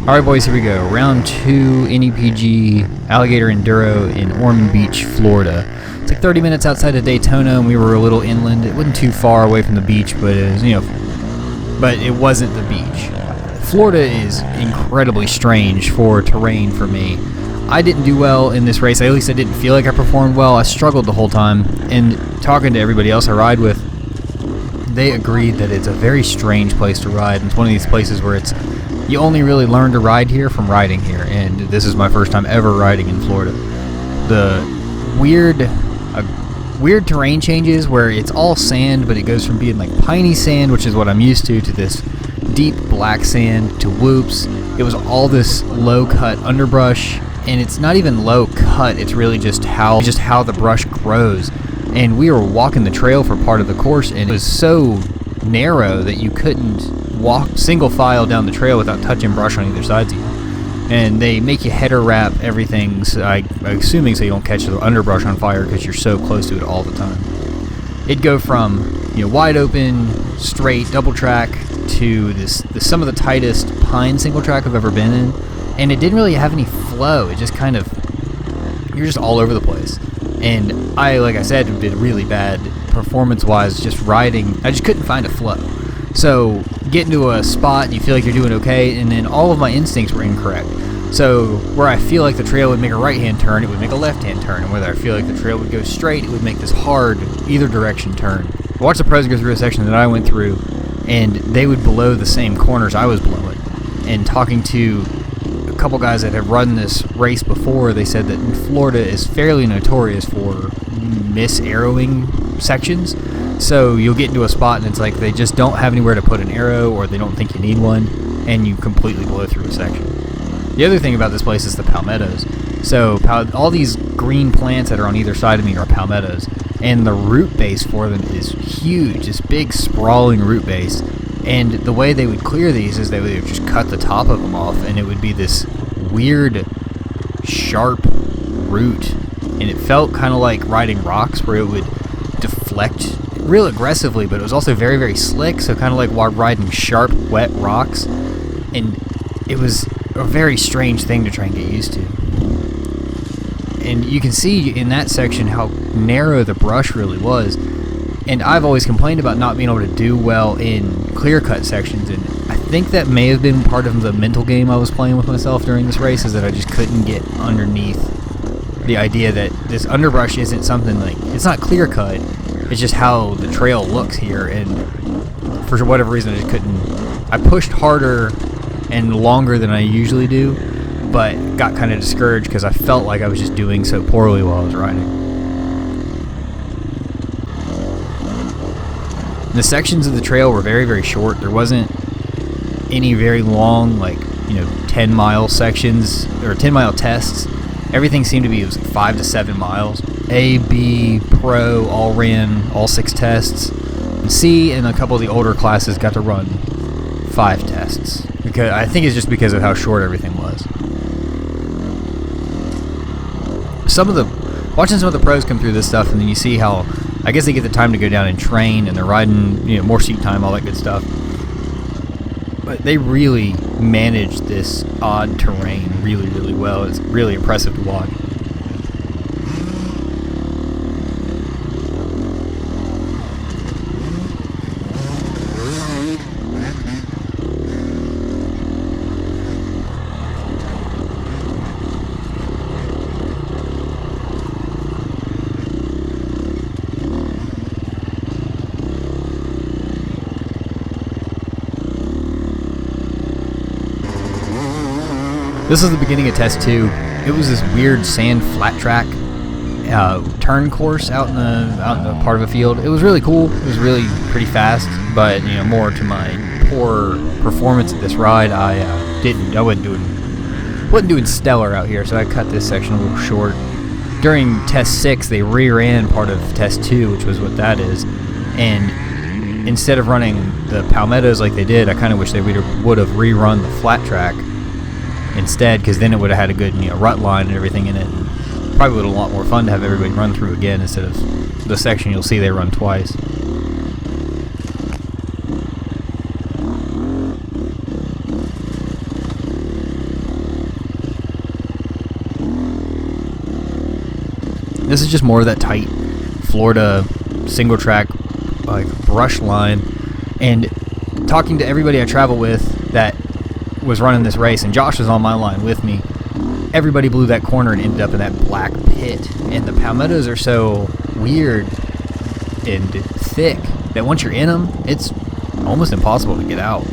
Alright boys, here we go. Round 2 NEPG Alligator Enduro in Ormond Beach, Florida. It's like 30 minutes outside of Daytona, and we were a little inland. It wasn't too far away from the beach, but it was, but it wasn't the beach. Florida is incredibly strange for terrain for me. I didn't do well in this race. At least I didn't feel like I performed well. I struggled the whole time, and talking to everybody else I ride with, they agreed that it's a very strange place to ride. It's one of these places where you only really learn to ride here from riding here, and this is my first time ever riding in Florida. The weird terrain changes where it's all sand, but it goes from being like piney sand, which is what I'm used to this deep black sand to whoops. It was all this low-cut underbrush, and it's not even low-cut, it's really just how the brush grows. And we were walking the trail for part of the course, and it was so narrow that you couldn't walk single file down the trail without touching brush on either side of you. And they make you header wrap everything, so I'm assuming so you don't catch the underbrush on fire because you're so close to it all the time. It'd go from wide open, straight double track to some of the tightest pine single track I've ever been in, and it didn't really have any flow. It just kind of, you're just all over the place. And like I said, did really bad performance-wise just riding. I just couldn't find a flow. So get into a spot and you feel like you're doing okay, and then all of my instincts were incorrect. So where I feel like the trail would make a right-hand turn, it would make a left-hand turn, and where I feel like the trail would go straight, it would make this hard either direction turn. I watched the pros go through a section that I went through, and they would blow the same corners I was blowing. And talking to a couple guys that have run this race before, they said that Florida is fairly notorious for mis-arrowing sections. So you'll get into a spot and it's like they just don't have anywhere to put an arrow, or they don't think you need one, and you completely blow through a section. The other thing about this place is the palmettos. So all these green plants that are on either side of me are palmettos, and the root base for them is huge, this big sprawling root base. And the way they would clear these is they would just cut the top of them off, and it would be this weird, sharp root. And it felt kind of like riding rocks, where it would deflect real aggressively, but it was also very, very slick, so kind of like while riding sharp, wet rocks. And it was a very strange thing to try and get used to. And you can see in that section how narrow the brush really was. And I've always complained about not being able to do well in clear-cut sections, and I think that may have been part of the mental game I was playing with myself during this race, is that I just couldn't get underneath the idea that this underbrush isn't something like, it's not clear-cut, it's just how the trail looks here. And for whatever reason, I just couldn't. I pushed harder and longer than I usually do, but got kind of discouraged because I felt like I was just doing so poorly while I was riding. The sections of the trail were very, very short. There wasn't any very long, 10-mile sections or 10-mile tests. Everything seemed to be, it was 5 to 7 miles. A, B, Pro all ran all 6 tests. And C and a couple of the older classes got to run 5 tests. Because I think it's just because of how short everything was. Watching some of the pros come through this stuff, and then you see how, I guess they get the time to go down and train, and they're riding, more seat time, all that good stuff. But they really manage this odd terrain really, really well. It's really impressive to watch. This is the beginning of test 2. It was this weird sand flat track turn course out in the part of a field. It was really cool. It was really pretty fast, but more to my poor performance at this ride, I wasn't doing stellar out here, so I cut this section a little short. During test 6, they re-ran part of test 2, which was what that is, and instead of running the palmettos like they did, I kind of wish they would have rerun the flat track instead, because then it would have had a good rut line and everything in it. Probably would have been a lot more fun to have everybody run through again instead of the section you'll see they run twice. This is just more of that tight Florida single track like brush line. And talking to everybody I travel with that was running this race, and Josh was on my line with me, everybody blew that corner and ended up in that black pit. And the palmettos are so weird and thick that once you're in them, it's almost impossible to get out.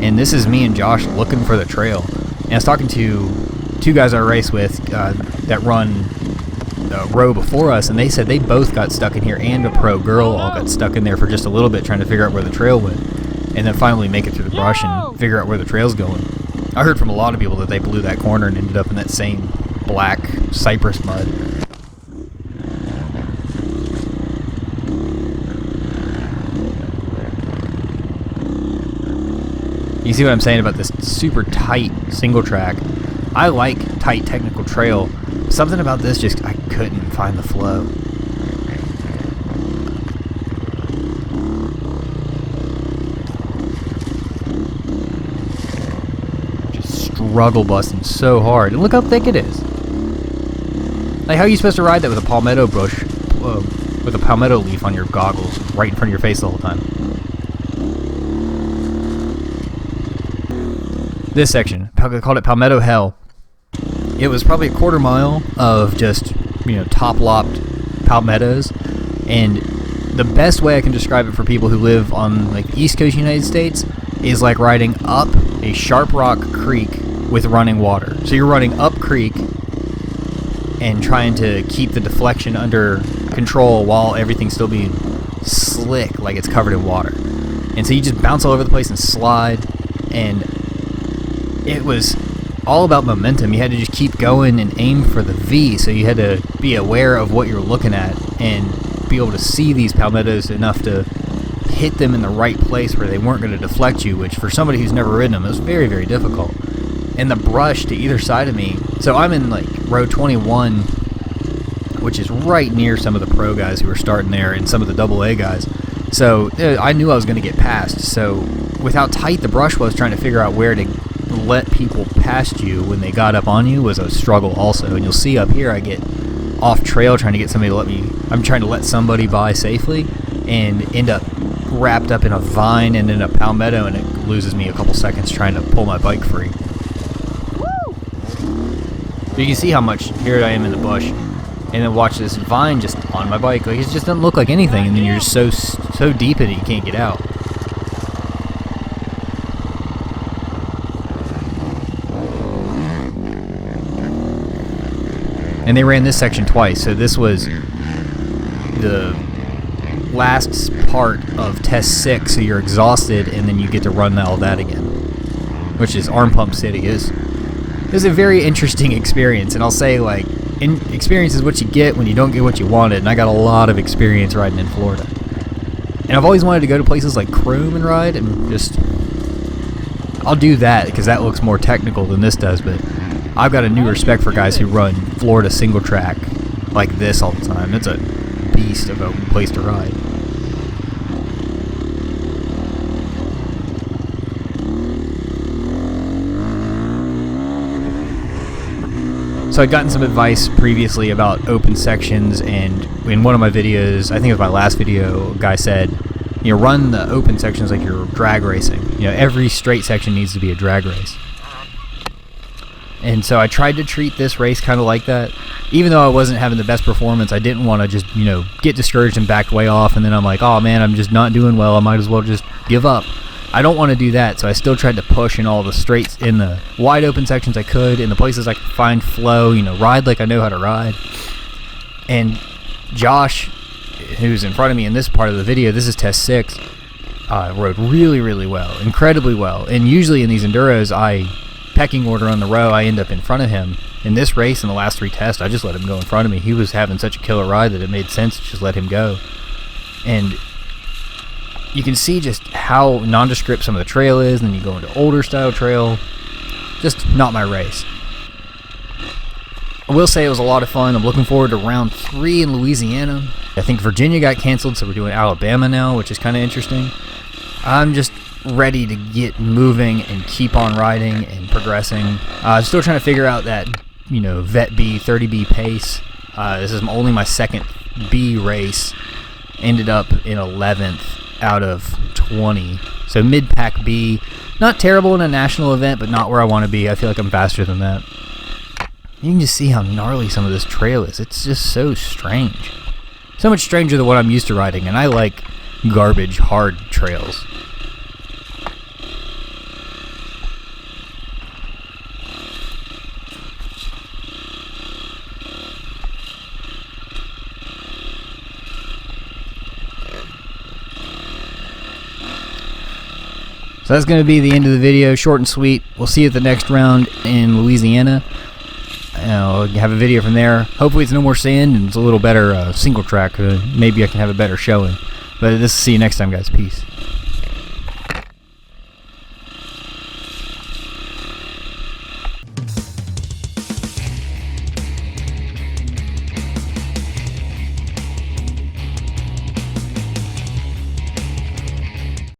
And this is me and Josh looking for the trail. And I was talking to two guys I race with that run a row before us, and they said they both got stuck in here, and a pro girl all got stuck in there for just a little bit trying to figure out where the trail went, and then finally make it through the brush and figure out where the trail's going. I heard from a lot of people that they blew that corner and ended up in that same black cypress mud. You see what I'm saying about this super tight single track? I like tight technical trail. Something about this just, I couldn't find the flow. Just struggle busting so hard. And look how thick it is. Like, how are you supposed to ride that with a palmetto bush, with a palmetto leaf on your goggles right in front of your face the whole time? This section, I called it Palmetto Hell. It was probably a quarter mile of just, top-lopped palmettos, and the best way I can describe it for people who live on like the East Coast United States is like riding up a sharp rock creek with running water. So you're running up creek and trying to keep the deflection under control while everything's still being slick, like it's covered in water. And so you just bounce all over the place and slide, and it was all about momentum. You had to just keep going and aim for the V, so you had to be aware of what you're looking at and be able to see these palmettos enough to hit them in the right place where they weren't going to deflect you, which for somebody who's never ridden them is very, very difficult. And the brush to either side of me, so I'm in like row 21, which is right near some of the pro guys who are starting there and some of the AA guys. So I knew I was going to get past. So with how tight the brush was, trying to figure out where to let people past you when they got up on you was a struggle also. And you'll see up here I get off trail trying to get somebody to let me, I'm trying to let somebody by safely and end up wrapped up in a vine and in a palmetto, and it loses me a couple seconds trying to pull my bike free. So you can see how much here I am in the bush, and then watch this vine just on my bike. Like, it just doesn't look like anything, and then you're just so deep in it you can't get out. And they ran this section twice, so this was the last part of test 6, so you're exhausted, and then you get to run all that again, which is Arm Pump City. It was a very interesting experience, and I'll say, like, experience is what you get when you don't get what you wanted, and I got a lot of experience riding in Florida. And I've always wanted to go to places like Croom and ride, and just, I'll do that, because that looks more technical than this does, but I've got a new respect for guys who run Florida single track like this all the time. It's a beast of a place to ride. So I'd gotten some advice previously about open sections, and in one of my videos, I think it was my last video, a guy said, run the open sections like you're drag racing. Every straight section needs to be a drag race. And so I tried to treat this race kind of like that. Even though I wasn't having the best performance, I didn't want to just, get discouraged and back way off, and then I'm like, oh man, I'm just not doing well, I might as well just give up. I don't want to do that, so I still tried to push in all the straights, in the wide open sections I could, in the places I could find flow, ride like I know how to ride. And Josh, who's in front of me in this part of the video, this is test 6, rode really, really well, incredibly well. And usually in these enduros, pecking order on the row, I end up in front of him. In this race, in the last 3 tests, I just let him go in front of me. He was having such a killer ride that it made sense to just let him go. And you can see just how nondescript some of the trail is, and then you go into older style trail. Just not my race. I will say it was a lot of fun. I'm looking forward to round 3 in Louisiana. I think Virginia got canceled, so we're doing Alabama now, which is kind of interesting. I'm just ready to get moving and keep on riding and progressing. I'm still trying to figure out that, Vet B, 30B pace. This is only my second B race. Ended up in 11th out of 20. So mid-pack B. Not terrible in a national event, but not where I want to be. I feel like I'm faster than that. You can just see how gnarly some of this trail is. It's just so strange. So much stranger than what I'm used to riding, and I like garbage, hard trails. So that's going to be the end of the video, short and sweet. We'll see you at the next round in Louisiana. I'll have a video from there. Hopefully it's no more sand and it's a little better single track. Maybe I can have a better showing. But see you next time, guys. Peace.